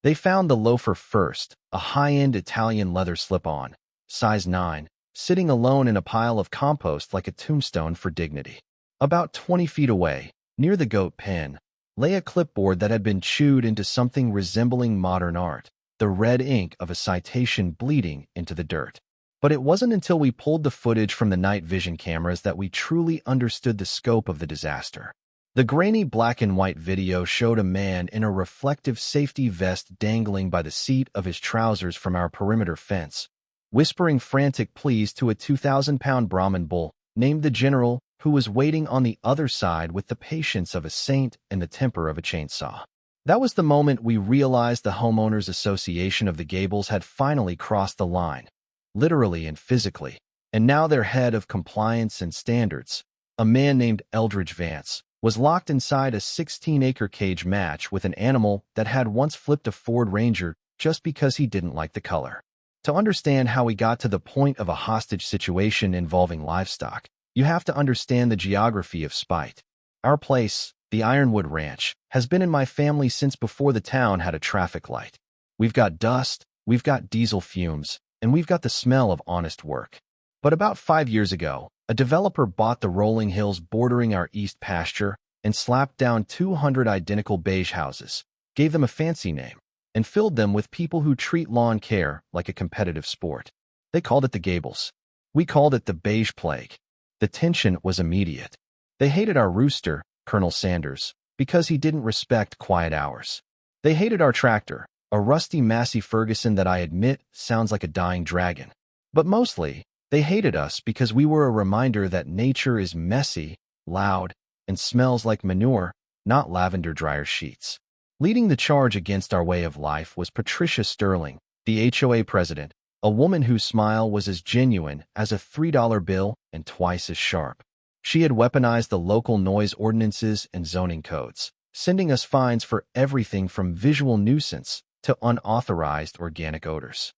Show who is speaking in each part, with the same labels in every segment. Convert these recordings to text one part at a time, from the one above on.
Speaker 1: They found the loafer first, a high-end Italian leather slip-on, size 9, sitting alone in a pile of compost like a tombstone for dignity. About 20 feet away, near the goat pen, lay a clipboard that had been chewed into something resembling modern art, the red ink of a citation bleeding into the dirt. But it wasn't until we pulled the footage from the night vision cameras that we truly understood the scope of the disaster. The grainy black and white video showed a man in a reflective safety vest dangling by the seat of his trousers from our perimeter fence, whispering frantic pleas to a 2,000-pound Brahmin bull named the General, who was waiting on the other side with the patience of a saint and the temper of a chainsaw. That was the moment we realized the Homeowners Association of the Gables had finally crossed the line, literally and physically, and now their head of compliance and standards, a man named Eldridge Vance, was locked inside a 16-acre cage match with an animal that had once flipped a Ford Ranger just because he didn't like the color. To understand how we got to the point of a hostage situation involving livestock, you have to understand the geography of Spite. Our place, the Ironwood Ranch, has been in my family since before the town had a traffic light. We've got dust, we've got diesel fumes, and we've got the smell of honest work. But about 5 years ago, a developer bought the rolling hills bordering our east pasture and slapped down 200 identical beige houses, gave them a fancy name, and filled them with people who treat lawn care like a competitive sport. They called it the Gables. We called it the Beige Plague. The tension was immediate. They hated our rooster, Colonel Sanders, because he didn't respect quiet hours. They hated our tractor, a rusty Massey Ferguson that I admit sounds like a dying dragon. But mostly, they hated us because we were a reminder that nature is messy, loud, and smells like manure, not lavender dryer sheets. Leading the charge against our way of life was Patricia Sterling, the HOA president, a woman whose smile was as genuine as a $3 bill and twice as sharp. She had weaponized the local noise ordinances and zoning codes, sending us fines for everything from visual nuisance to unauthorized organic odors.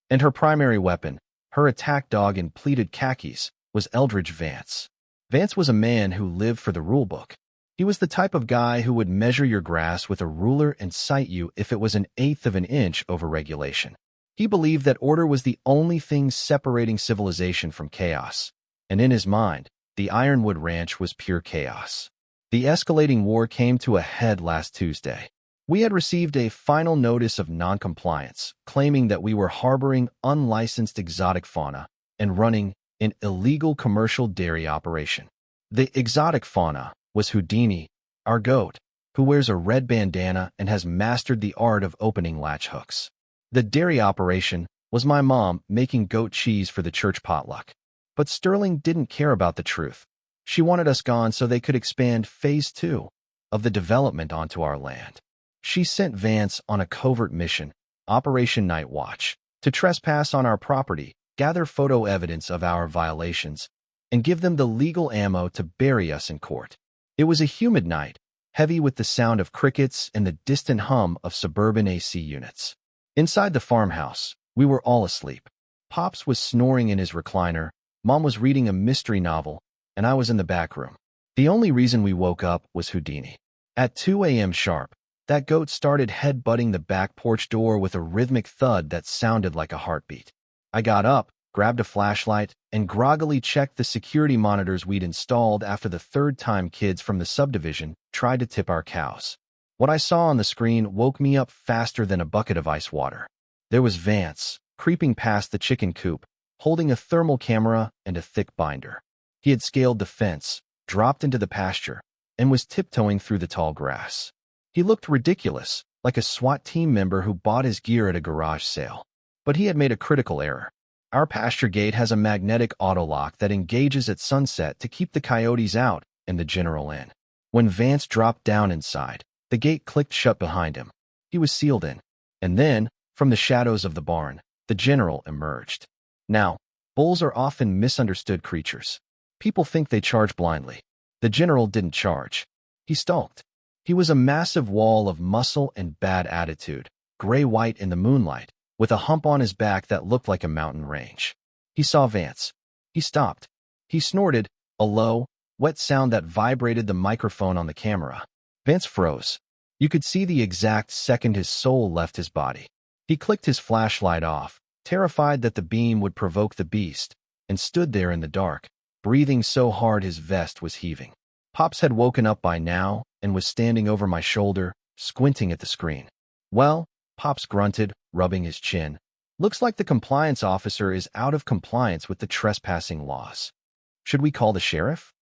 Speaker 1: And her primary weapon, her attack dog in pleated khakis, was Eldridge Vance. Vance was a man who lived for the rulebook. He was the type of guy who would measure your grass with a ruler and cite you if it was 1/8 of an inch over regulation. He believed that order was the only thing separating civilization from chaos, and in his mind, the Ironwood Ranch was pure chaos. The escalating war came to a head last Tuesday. We had received a final notice of noncompliance, claiming that we were harboring unlicensed exotic fauna and running an illegal commercial dairy operation. The exotic fauna was Houdini, our goat, who wears a red bandana and has mastered the art of opening latch hooks. The dairy operation was my mom making goat cheese for the church potluck. But Sterling didn't care about the truth. She wanted us gone so they could expand Phase 2 of the development onto our land. She sent Vance on a covert mission, Operation Night Watch, to trespass on our property, gather photo evidence of our violations, and give them the legal ammo to bury us in court. It was a humid night, heavy with the sound of crickets and the distant hum of suburban AC units. Inside the farmhouse, we were all asleep. Pops was snoring in his recliner, Mom was reading a mystery novel, and I was in the back room. The only reason we woke up was Houdini. At 2 a.m. sharp, that goat started head-butting the back porch door with a rhythmic thud that sounded like a heartbeat. I got up, grabbed a flashlight, and groggily checked the security monitors we'd installed after the third time kids from the subdivision tried to tip our cows. What I saw on the screen woke me up faster than a bucket of ice water. There was Vance, creeping past the chicken coop, holding a thermal camera and a thick binder. He had scaled the fence, dropped into the pasture, and was tiptoeing through the tall grass. He looked ridiculous, like a SWAT team member who bought his gear at a garage sale. But he had made a critical error. Our pasture gate has a magnetic auto-lock that engages at sunset to keep the coyotes out and the general in. When Vance dropped down inside, the gate clicked shut behind him. He was sealed in. And then, from the shadows of the barn, the general emerged. Now, bulls are often misunderstood creatures. People think they charge blindly. The general didn't charge. He stalked. He was a massive wall of muscle and bad attitude, gray-white in the moonlight, with a hump on his back that looked like a mountain range. He saw Vance. He stopped. He snorted, a low, wet sound that vibrated the microphone on the camera. Vance froze. You could see the exact second his soul left his body. He clicked his flashlight off, terrified that the beam would provoke the beast, and stood there in the dark, breathing so hard his vest was heaving. Pops had woken up by now and was standing over my shoulder, squinting at the screen. "Well," Pops grunted, rubbing his chin. "Looks like the compliance officer is out of compliance with the trespassing laws. Should we call the sheriff?"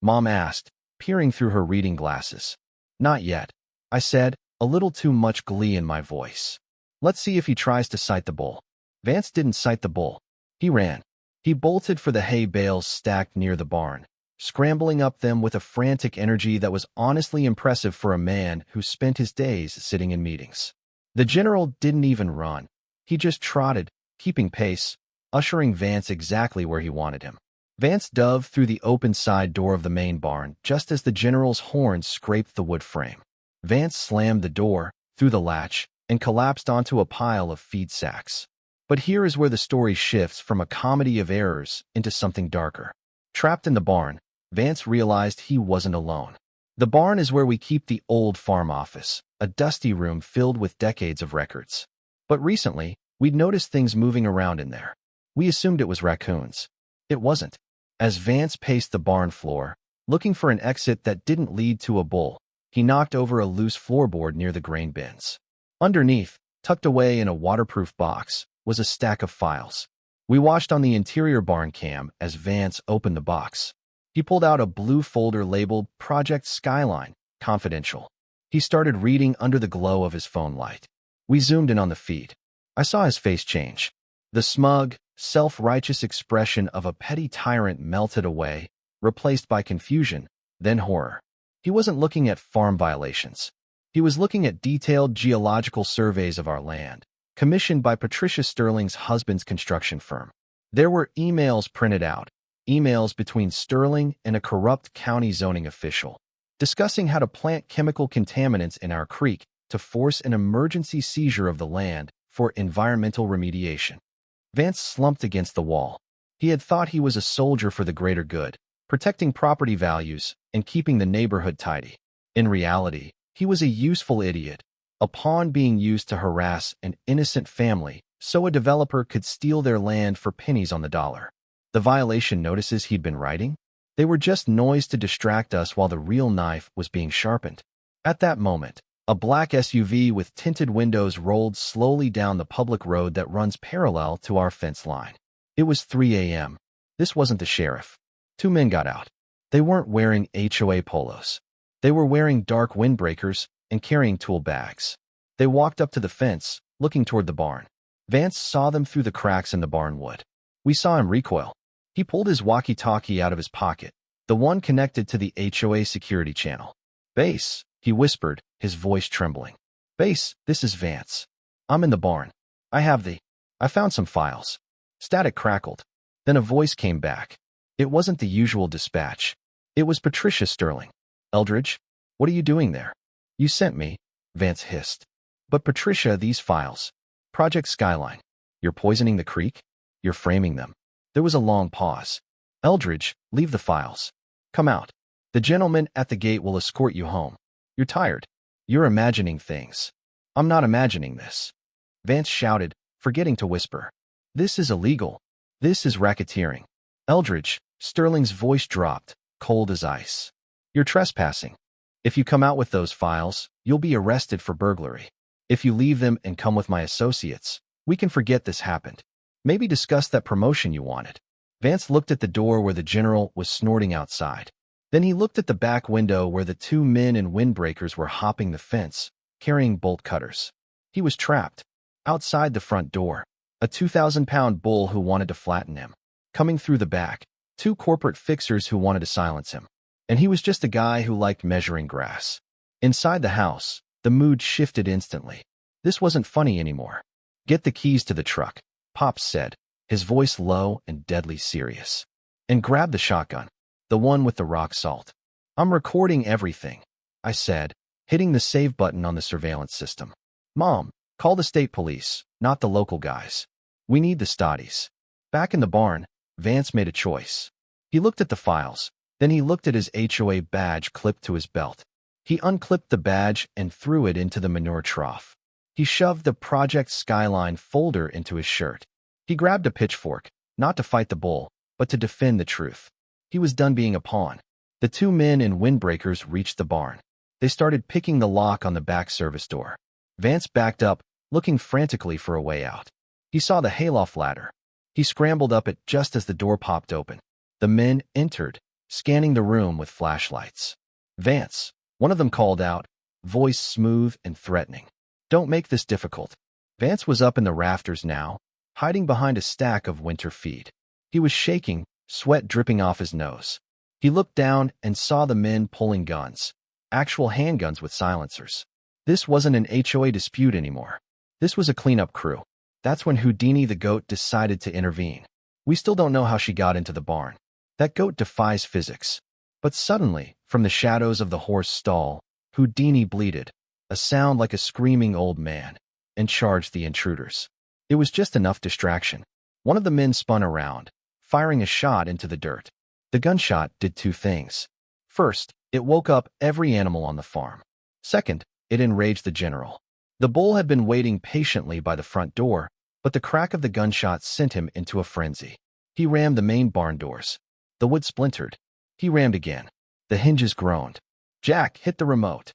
Speaker 1: Mom asked, peering through her reading glasses. "Not yet," I said, a little too much glee in my voice. "Let's see if he tries to cite the bull." Vance didn't cite the bull. He ran. He bolted for the hay bales stacked near the barn, scrambling up them with a frantic energy that was honestly impressive for a man who spent his days sitting in meetings. The general didn't even run. He just trotted, keeping pace, ushering Vance exactly where he wanted him. Vance dove through the open side door of the main barn just as the general's horns scraped the wood frame. Vance slammed the door, threw the latch, and collapsed onto a pile of feed sacks. But here is where the story shifts from a comedy of errors into something darker. Trapped in the barn, Vance realized he wasn't alone. The barn is where we keep the old farm office, a dusty room filled with decades of records. But recently, we'd noticed things moving around in there. We assumed it was raccoons. It wasn't. As Vance paced the barn floor, looking for an exit that didn't lead to a bull, he knocked over a loose floorboard near the grain bins. Underneath, tucked away in a waterproof box, was a stack of files. We watched on the interior barn cam as Vance opened the box. He pulled out a blue folder labeled Project Skyline, Confidential. He started reading under the glow of his phone light. We zoomed in on the feed. I saw his face change. The smug, self-righteous expression of a petty tyrant melted away, replaced by confusion, then horror. He wasn't looking at farm violations. He was looking at detailed geological surveys of our land, commissioned by Patricia Sterling's husband's construction firm. There were emails printed out, emails between Sterling and a corrupt county zoning official, discussing how to plant chemical contaminants in our creek to force an emergency seizure of the land for environmental remediation. Vance slumped against the wall. He had thought he was a soldier for the greater good, protecting property values and keeping the neighborhood tidy. In reality, he was a useful idiot, a pawn being used to harass an innocent family so a developer could steal their land for pennies on the dollar. The violation notices he'd been writing? They were just noise to distract us while the real knife was being sharpened. At that moment, a black SUV with tinted windows rolled slowly down the public road that runs parallel to our fence line. It was 3 a.m. This wasn't the sheriff. Two men got out. They weren't wearing HOA polos. They were wearing dark windbreakers and carrying tool bags. They walked up to the fence, looking toward the barn. Vance saw them through the cracks in the barn wood. We saw him recoil. He pulled his walkie-talkie out of his pocket, the one connected to the HOA security channel. "Base," he whispered, his voice trembling. "Base, this is Vance. I'm in the barn. I found some files." Static crackled. Then a voice came back. It wasn't the usual dispatch. It was Patricia Sterling. "Eldridge, what are you doing there?" "You sent me," Vance hissed. "But Patricia, these files. Project Skyline. You're poisoning the creek? You're framing them." There was a long pause. "Eldridge, leave the files. Come out. The gentleman at the gate will escort you home. You're tired. You're imagining things." "I'm not imagining this," Vance shouted, forgetting to whisper. "This is illegal. This is racketeering." "Eldridge," Sterling's voice dropped, cold as ice. "You're trespassing. If you come out with those files, you'll be arrested for burglary. If you leave them and come with my associates, we can forget this happened. Maybe discuss that promotion you wanted." Vance looked at the door where the general was snorting outside. Then he looked at the back window where the two men in windbreakers were hopping the fence, carrying bolt cutters. He was trapped. Outside the front door, a 2,000-pound bull who wanted to flatten him. Coming through the back, two corporate fixers who wanted to silence him. And he was just a guy who liked measuring grass. Inside the house, the mood shifted instantly. This wasn't funny anymore. "Get the keys to the truck," Pops said, his voice low and deadly serious. "And grab the shotgun, the one with the rock salt." "I'm recording everything," I said, hitting the save button on the surveillance system. "Mom, call the state police, not the local guys. We need the stoddies." Back in the barn, Vance made a choice. He looked at the files, then he looked at his HOA badge clipped to his belt. He unclipped the badge and threw it into the manure trough. He shoved the Project Skyline folder into his shirt. He grabbed a pitchfork, not to fight the bull, but to defend the truth. He was done being a pawn. The two men in windbreakers reached the barn. They started picking the lock on the back service door. Vance backed up, looking frantically for a way out. He saw the hayloft ladder. He scrambled up it just as the door popped open. The men entered, scanning the room with flashlights. "Vance," one of them called out, voice smooth and threatening. "Don't make this difficult." Vance was up in the rafters now, hiding behind a stack of winter feed. He was shaking, sweat dripping off his nose. He looked down and saw the men pulling guns, actual handguns with silencers. This wasn't an HOA dispute anymore. This was a cleanup crew. That's when Houdini the goat decided to intervene. We still don't know how she got into the barn. That goat defies physics. But suddenly, from the shadows of the horse stall, Houdini bleated, a sound like a screaming old man, and charged the intruders. It was just enough distraction. One of the men spun around, firing a shot into the dirt. The gunshot did two things. First, it woke up every animal on the farm. Second, it enraged the general. The bull had been waiting patiently by the front door, but the crack of the gunshot sent him into a frenzy. He rammed the main barn doors. The wood splintered. He rammed again. The hinges groaned. "Jack, hit the remote."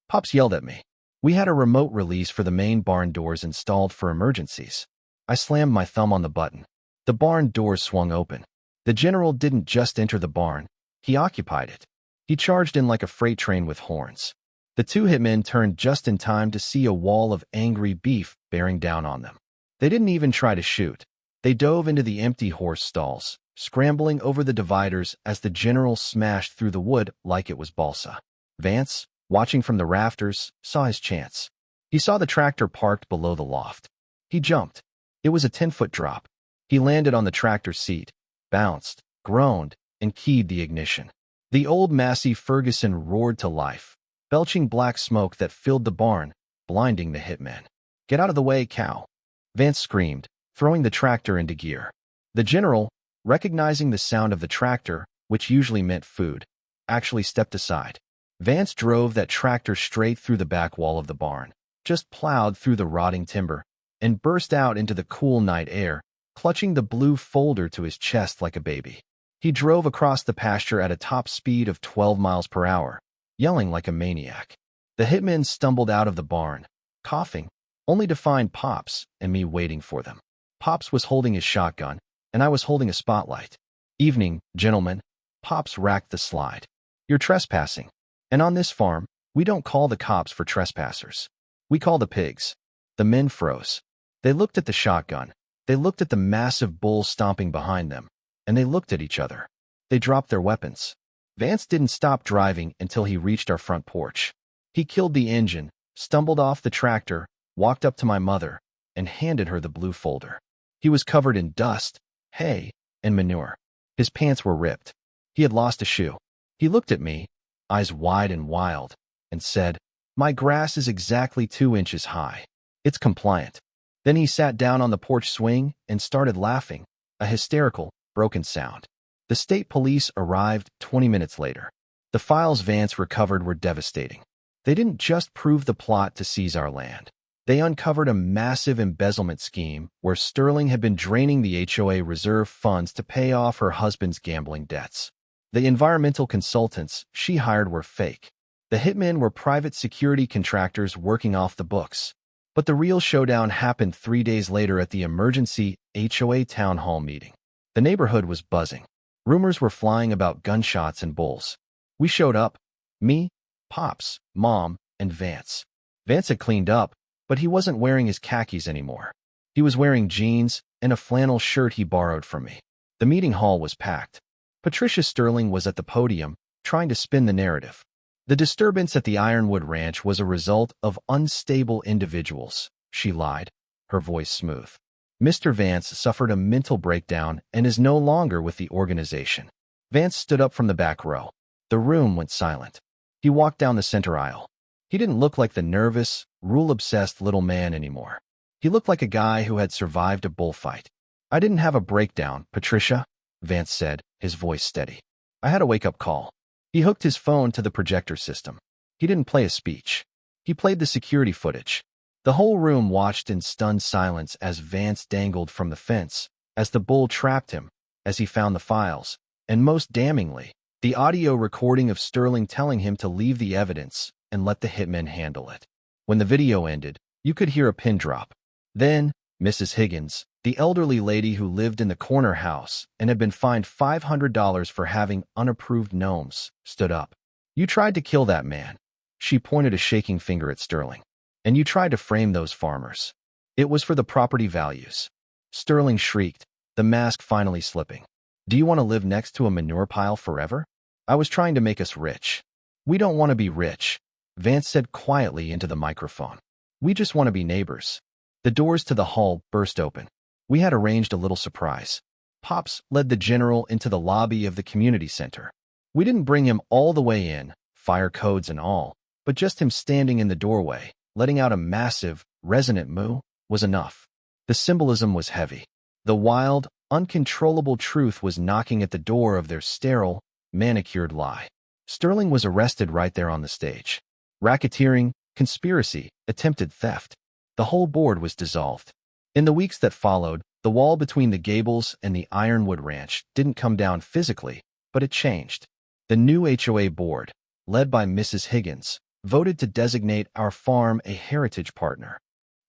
Speaker 1: Pops yelled at me. We had a remote release for the main barn doors installed for emergencies. I slammed my thumb on the button. The barn doors swung open. The general didn't just enter the barn, he occupied it. He charged in like a freight train with horns. The two hitmen turned just in time to see a wall of angry beef bearing down on them. They didn't even try to shoot. They dove into the empty horse stalls, scrambling over the dividers as the general smashed through the wood like it was balsa. Vance, watching from the rafters, saw his chance. He saw the tractor parked below the loft. He jumped. It was a 10-foot drop. He landed on the tractor seat, bounced, groaned, and keyed the ignition. The old Massey Ferguson roared to life, belching black smoke that filled the barn, blinding the hitmen. "Get out of the way, cow!" Vance screamed, throwing the tractor into gear. The general, recognizing the sound of the tractor, which usually meant food, actually stepped aside. Vance drove that tractor straight through the back wall of the barn, just plowed through the rotting timber, and burst out into the cool night air, clutching the blue folder to his chest like a baby. He drove across the pasture at a top speed of 12 miles per hour, yelling like a maniac. The hitmen stumbled out of the barn, coughing, only to find Pops and me waiting for them. Pops was holding his shotgun, and I was holding a spotlight. "Evening, gentlemen." Pops racked the slide. "You're trespassing. And on this farm, we don't call the cops for trespassers. We call the pigs." The men froze. They looked at the shotgun. They looked at the massive bull stomping behind them. And they looked at each other. They dropped their weapons. Vance didn't stop driving until he reached our front porch. He killed the engine, stumbled off the tractor, walked up to my mother, and handed her the blue folder. He was covered in dust, hay, and manure. His pants were ripped. He had lost a shoe. He looked at me, eyes wide and wild, and said, "My grass is exactly 2 inches high. It's compliant." Then he sat down on the porch swing and started laughing, a hysterical, broken sound. The state police arrived 20 minutes later. The files Vance recovered were devastating. They didn't just prove the plot to seize our land. They uncovered a massive embezzlement scheme where Sterling had been draining the HOA reserve funds to pay off her husband's gambling debts. The environmental consultants she hired were fake. The hitmen were private security contractors working off the books. But the real showdown happened 3 days later at the emergency HOA town hall meeting. The neighborhood was buzzing. Rumors were flying about gunshots and bulls. We showed up. Me, Pops, Mom, and Vance. Vance had cleaned up, but he wasn't wearing his khakis anymore. He was wearing jeans and a flannel shirt he borrowed from me. The meeting hall was packed. Patricia Sterling was at the podium, trying to spin the narrative. The disturbance at the Ironwood Ranch was a result of unstable individuals, she lied, her voice smooth. Mr. Vance suffered a mental breakdown and is no longer with the organization. Vance stood up from the back row. The room went silent. He walked down the center aisle. He didn't look like the nervous, rule-obsessed little man anymore. He looked like a guy who had survived a bullfight. "I didn't have a breakdown, Patricia," Vance said, his voice steady. "I had a wake-up call." He hooked his phone to the projector system. He didn't play a speech. He played the security footage. The whole room watched in stunned silence as Vance dangled from the fence, as the bull trapped him, as he found the files, and most damningly, the audio recording of Sterling telling him to leave the evidence and let the hitmen handle it. When the video ended, you could hear a pin drop. Then, Mrs. Higgins, the elderly lady who lived in the corner house and had been fined $500 for having unapproved gnomes, stood up. "You tried to kill that man." She pointed a shaking finger at Sterling. "And you tried to frame those farmers. It was for the property values." Sterling shrieked, the mask finally slipping. "Do you want to live next to a manure pile forever? I was trying to make us rich." "We don't want to be rich," Vance said quietly into the microphone. "We just want to be neighbors." The doors to the hall burst open. We had arranged a little surprise. Pops led the general into the lobby of the community center. We didn't bring him all the way in, fire codes and all, but just him standing in the doorway, letting out a massive, resonant moo, was enough. The symbolism was heavy. The wild, uncontrollable truth was knocking at the door of their sterile, manicured lie. Sterling was arrested right there on the stage. Racketeering, conspiracy, attempted theft. The whole board was dissolved. In the weeks that followed, the wall between the Gables and the Ironwood Ranch didn't come down physically, but it changed. The new HOA board, led by Mrs. Higgins, voted to designate our farm a heritage partner.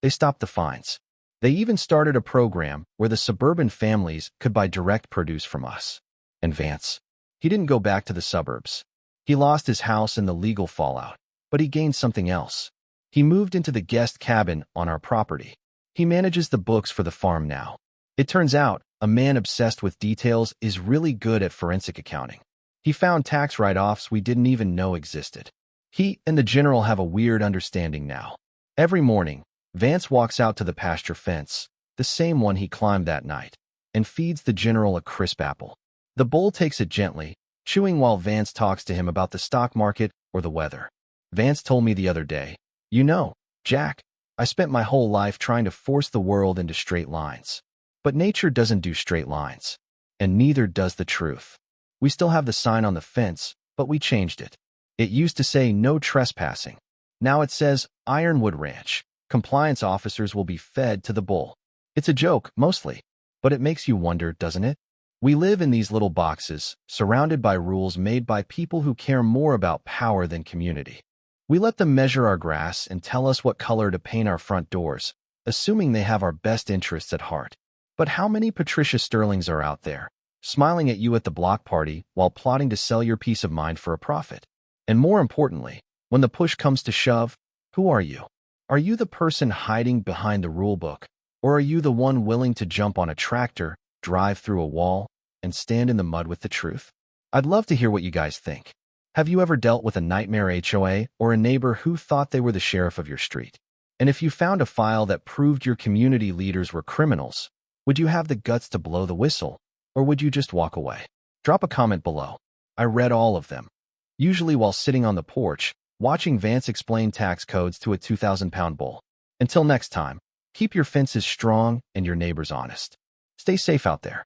Speaker 1: They stopped the fines. They even started a program where the suburban families could buy direct produce from us. And Vance, he didn't go back to the suburbs. He lost his house in the legal fallout, but he gained something else. He moved into the guest cabin on our property. He manages the books for the farm now. It turns out, a man obsessed with details is really good at forensic accounting. He found tax write-offs we didn't even know existed. He and the general have a weird understanding now. Every morning, Vance walks out to the pasture fence, the same one he climbed that night, and feeds the general a crisp apple. The bull takes it gently, chewing while Vance talks to him about the stock market or the weather. Vance told me the other day, "You know, Jack, I spent my whole life trying to force the world into straight lines. But nature doesn't do straight lines. And neither does the truth. We still have the sign on the fence, but we changed it. It used to say no trespassing. Now it says Ironwood Ranch. Compliance officers will be fed to the bull." It's a joke, mostly, but it makes you wonder, doesn't it? We live in these little boxes, surrounded by rules made by people who care more about power than community. We let them measure our grass and tell us what color to paint our front doors, assuming they have our best interests at heart. But how many Patricia Sterlings are out there, smiling at you at the block party while plotting to sell your peace of mind for a profit? And more importantly, when the push comes to shove, who are you? Are you the person hiding behind the rulebook, or are you the one willing to jump on a tractor, drive through a wall, and stand in the mud with the truth? I'd love to hear what you guys think. Have you ever dealt with a nightmare HOA or a neighbor who thought they were the sheriff of your street? And if you found a file that proved your community leaders were criminals, would you have the guts to blow the whistle, or would you just walk away? Drop a comment below. I read all of them, usually while sitting on the porch, watching Vance explain tax codes to a 2,000-pound bull. Until next time, keep your fences strong and your neighbors honest. Stay safe out there.